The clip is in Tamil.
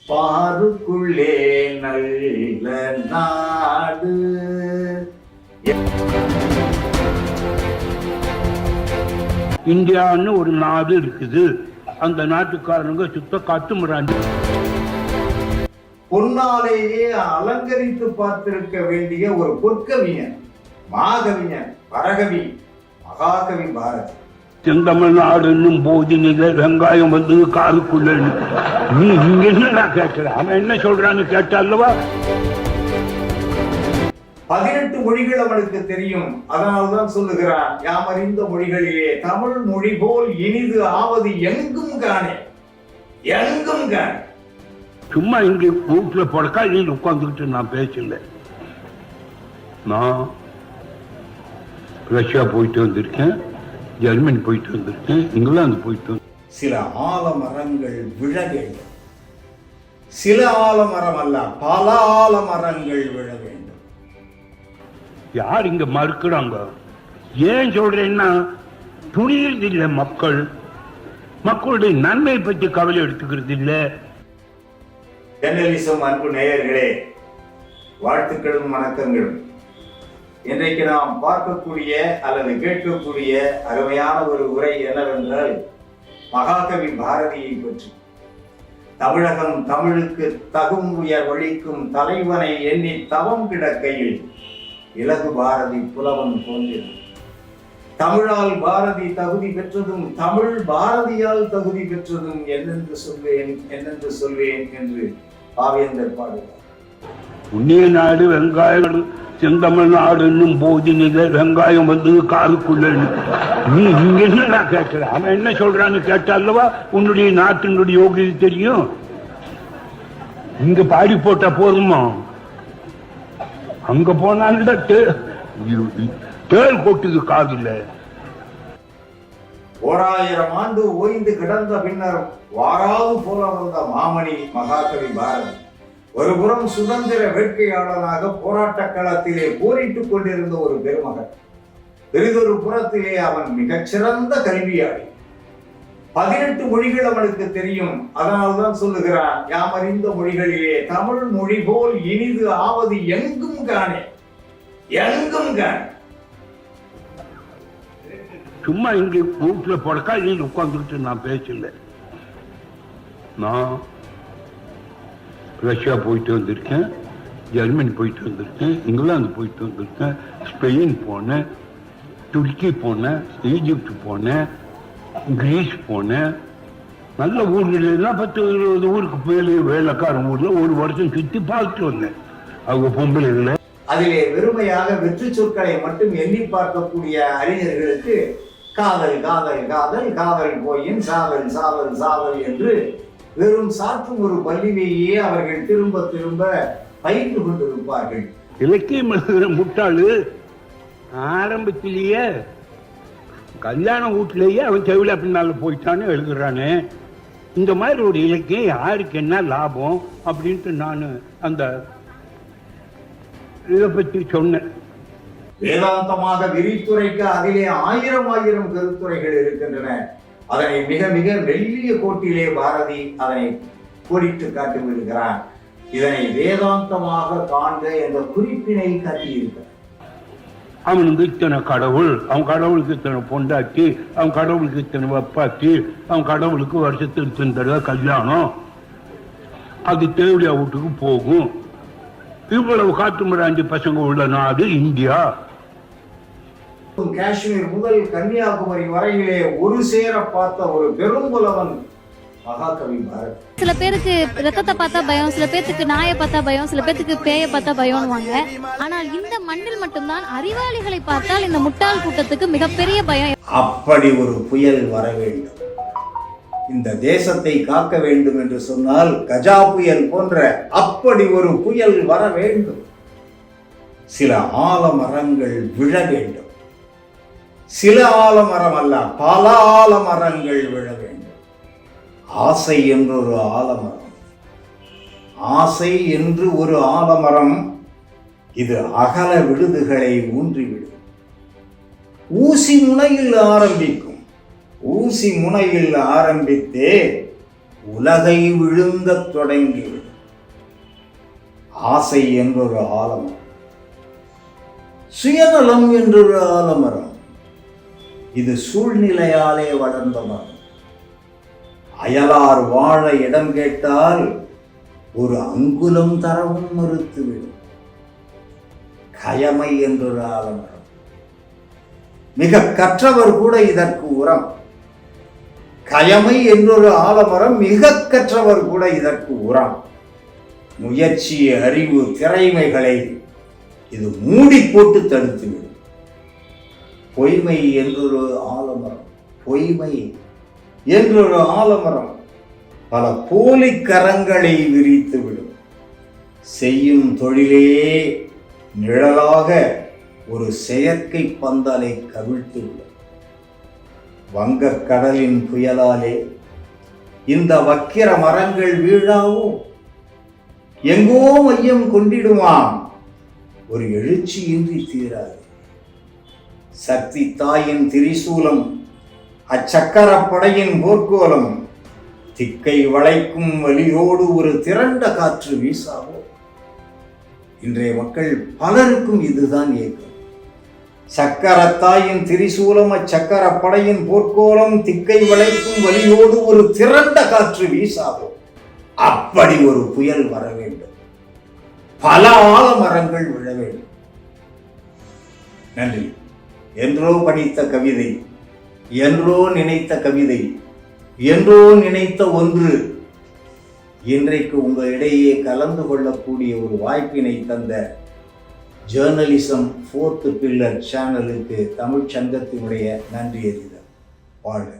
பாருக்குள்ளே நல்ல நாடு. இந்தியான்னு ஒரு நாடு இருக்குது, அந்த நாட்டுக்காரங்க சுத்த காட்டுமிராண்டி. பொன்னாலேயே அலங்கரித்து பார்த்திருக்க வேண்டிய ஒரு பொற்கவிஞன், மாகவிஞன், வரகவி, மகாகவி பாரதி. செந்தமிழ்நாடுன்னும் போது நீங்க வெங்காயம் வந்து காருக்குள்ள நீ இங்க என்ன கேட்கிற, அவன் என்ன சொல்றான்னு கேட்டால்லவா. 18 மொழிகள் அவனுக்கு தெரியும். அதனால்தான் சொல்லுகிறான், யாமறிந்த மொழிகளிலே தமிழ் மொழி போல் இனிது ஆவது எங்கும் காணே, எங்கும் காணே. சும்மா இங்க வீட்டுல பழக்கா நீ உட்காந்துக்கிட்டு நான் பேசல. நான் ரஷ்யா போயிட்டு வந்திருக்கேன், ஜெர்மனி போயிட்டு வந்திருக்கேன், இங்கிலாந்து போயிட்டு வந்து. சில ஆலமரங்கள் விழ வேண்டும், சில ஆலமரம் அல்ல பல ஆலமரங்கள் விழ வேண்டும். யார் இங்க மறுக்கிறாங்க? ஏன் சொல்றேன்னா, துணியில் இல்லை மக்கள், மக்களுடைய நன்மை பற்றி கவலை எடுத்துக்கிறது இல்லை. ஜெர்னலிசம் அன்பு நேயர்களே, வாழ்த்துக்களும் வணக்கங்களும். இன்றைக்கு நாம் பார்க்கக்கூடிய அல்லது கேட்கக்கூடிய அருமையான ஒரு உரை என்னவென்றால், மகாகவி பாரதியை பற்றி. தமிழகம் தமிழுக்கு தகும் உயர் ஒழிக்கும் தலைவனை எண்ணி தவம் கிடக்கையில் இலகு பாரதி புலவன் தோன்றினான். தமிழால் பாரதி தகுதி பெற்றதும் தமிழ் பாரதியால் தகுதி பெற்றதும் என்னென்று சொல்வேன், என்னென்று சொல்வேன் என்று பாவேந்தர் பாடுவார். புண்ணிய நாடு வெங்காயம், செந்தமிழ்நாடுன்னும் போது நீங்க வெங்காயம் வந்து காருக்குள்ள நீ இங்க என்ன கேட்கிற, அவன் என்ன சொல்றான்னு கேட்டால்லவா உன்னுடைய நாட்டினுடைய யோகியது தெரியும். இங்க பாடி போட்டா போதுமா, அங்க போனால தேள் கொட்டுது காதில்ல. 1000 ஆண்டு ஓய்ந்து கிடந்த பின்னர் வாராது போல வந்த மாமணி மகாகவி பாரதி ஒருபுறம் சுதந்திர வேட்கையாளனாக போராட்ட களத்திலே போரிட்டுக் கொண்டிருந்த ஒரு பெருமகன், பெரிதொரு புறத்திலே அவன் மிகச்சிறந்த கல்வியாளி. 18 மொழிகள் அவனுக்கு தெரியும். அதனால்தான் சொல்லுகிறான், யாமறிந்த மொழிகளிலே தமிழ் மொழி போல் இனிது ஆவது எங்கும் காணே, எங்கும் காணே. சும்மா இங்க வீட்டுல பழக்கா நீ உட்காந்துக்கிட்டு நான் பேசல. நான் ரஷ்யா போயிட்டு வந்திருக்கேன், ஜெர்மனி போயிட்டு வந்திருக்கேன், இங்கிலாந்து போயிட்டு வந்திருக்கேன், ஸ்பெயின் போனேன், துருக்கி போனேன், ஈஜிப்ட் போனேன், கிரீஸ் போனேன். நல்ல ஊர்களெல்லாம் 10-20 ஊருக்கு போய் வேலைக்காரன் ஊர்ல ஒரு வருஷம் சுத்தி பார்த்துட்டு வந்தேன். அவங்க பொம்பளைகளை அதிலே வெறுமையாக வெற்றி சொற்களை மட்டும் எண்ணி பார்க்கக்கூடிய அறிஞர்களுக்கு காதல் காதல் காதல் காதல் போயின் சாதல் சாதல் சாதல் என்று வெறும் சாற்றும் ஒரு பள்ளியிலேயே அவர்கள் திரும்ப திரும்ப பயின்று கொண்டிருப்பார்கள். இலக்கியம் எழுதுகிற முட்டாளு ஆரம்பத்திலேயே கல்யாண வீட்டிலேயே அவன் செவில பின்னால போயிட்டான்னு எழுதுறானே. இந்த மாதிரி ஒரு இலக்கியம் யாருக்கு என்ன லாபம் அப்படின்ட்டு நான் அந்த இதை பற்றி சொன்னேன். வேதாந்தமாக விரித்துரைக்க அதிலே 1000 கருத்துரைகள் இருக்கின்றன. அதனை மிக மிக மெல்லிய கோட்டிலே பாரதி அதனை கோடிட்டு காட்டி விடுகிறான். இதனை வேதாந்தமாக காண்க என்ற குறிப்பினை காட்டியிருக்கிறார். அவனுக்கு இத்தனை கடவுள், அவன் கடவுளுக்கு இத்தனை பொண்டாட்டி, அவன் கடவுளுக்கு இத்தனை வப்பாட்டி, அவன் கடவுளுக்கு வருஷத்துக்கு இத்தனை தடவை கல்யாணம், அது தேவடியா வீட்டுக்கு போகும். இவ்வளவு காட்டுமிராண்டி பசங்க உள்ள நாடு இந்தியா. காஷ்மீர் முதல் கன்னியாகுமரி வரையிலே ஒரு சேர பார்த்த ஒரு பெரும்புலவன் மகாகவி பாரதி. சில பேருக்கு ரத்தத்தை பார்த்தா பயம், சில பேருக்கு நாயை பார்த்தா பயம், சில பேருக்கு பேயை பார்த்தா பயம்வாங்க. ஆனால் இந்த மண்ணில் மட்டும்தான் அறிவாளிகளை பார்த்தால் இந்த முட்டாள் கூட்டத்துக்கு மிகப்பெரிய பயம். அப்படி ஒரு புயல் வர வேண்டும், இந்த தேசத்தை காக்க வேண்டும் என்று சொன்னால் கஜா புயல் போன்ற அப்படி ஒரு புயல் வர வேண்டும். சில ஆலமரங்கள் விழ வேண்டும், சில ஆலமரம் அல்ல பல ஆலமரங்கள் விழ வேண்டும். ஆசை என்றொரு ஆலமரம், ஆசை என்று ஒரு ஆலமரம், இது அகல விடுதுகளை ஊன்றிவிடும். ஊசி முனையில் ஆரம்பிக்கும், ஊசி முனையில் ஆரம்பித்தே உலகை விழுங்கத் தொடங்கிவிடும். ஆசை என்றொரு ஆலமரம், சுயநலம் என்றொரு ஆலமரம். இது சூழ்நிலையாலே வளர்ந்த மரம். அயலார் வாழ இடம் கேட்டால் ஒரு அங்குலம் தரவும் மறுத்துவிடும். கயமை என்றொரு ஆலமரம். மிக கற்றவர் கூட இதற்கு உரம். கயமை என்றொரு ஆலமரம், மிக கற்றவர் கூட இதற்கு உரம். முயற்சி, அறிவு, திறமைகளை இது மூடி போட்டு தடுத்துவிடும். பொய்மை என்றொரு ஆலமரம், பொய்மை என்றொரு ஆலமரம் பல போலி கரங்களை விரித்துவிடும். செய்யும் தொழிலே நிழலாக ஒரு செயற்கை பந்தலை கவிழ்த்துவிடும். வங்கக்கடலின் புயலாலே இந்த வக்கிர மரங்கள் வீழாவோ? எங்கோ மையம் கொண்டிடுவான், ஒரு எழுச்சியின்றி தீராது. சக்தி தாயின் திரிசூலம், அச்சக்கரப்படையின் போர்க்கோலம், திக்கை வளைக்கும் வலியோடு ஒரு திரண்ட காற்று வீசாவோ? இன்றைய மக்கள் பலருக்கும் இதுதான் ஏக்கம். சக்கரத்தாயின் திரிசூலம், அச்சக்கரப்படையின் போர்க்கோலம், திக்கை வளைக்கும் வலியோடு ஒரு திரண்ட காற்று வீசாவோ? அப்படி ஒரு புயல் வர வேண்டும். பல ஆலமரங்கள் விழ வேண்டும். நன்றி. என்றோ படித்த கவிதை, என்றோ நினைத்த கவிதை, என்றோ நினைத்த ஒன்று இன்றைக்கு உங்களிடையே கலந்து கொள்ளக்கூடிய ஒரு வாய்ப்பினை தந்த ஜேர்னலிசம் 4th பில்லர் சேனலுக்கு தமிழ்ச் சங்கத்தினுடைய நன்றி அறிதல். வாழ்க.